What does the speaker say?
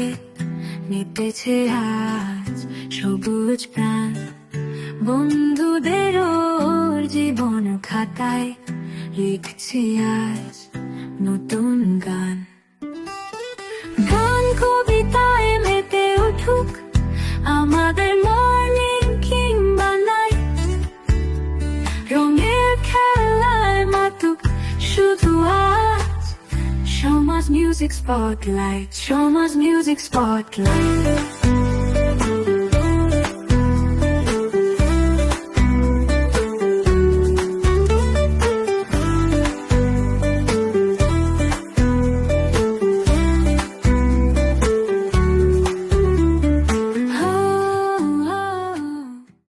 দেখে মেতেছে আজ সবুজ প্রাণ। বন্ধুদের ওর জীবন খাতায় লিখছি আজ নতুন গান। গান কবিতায় মেতে উঠুক আমাদের মর্নিং কিংবা নাইট, রঙের খেলায় মাতুক শুধু আজ সমাজ মিউজিক স্পটলাইট, সমাজ মিউজিক স্পটলাইট।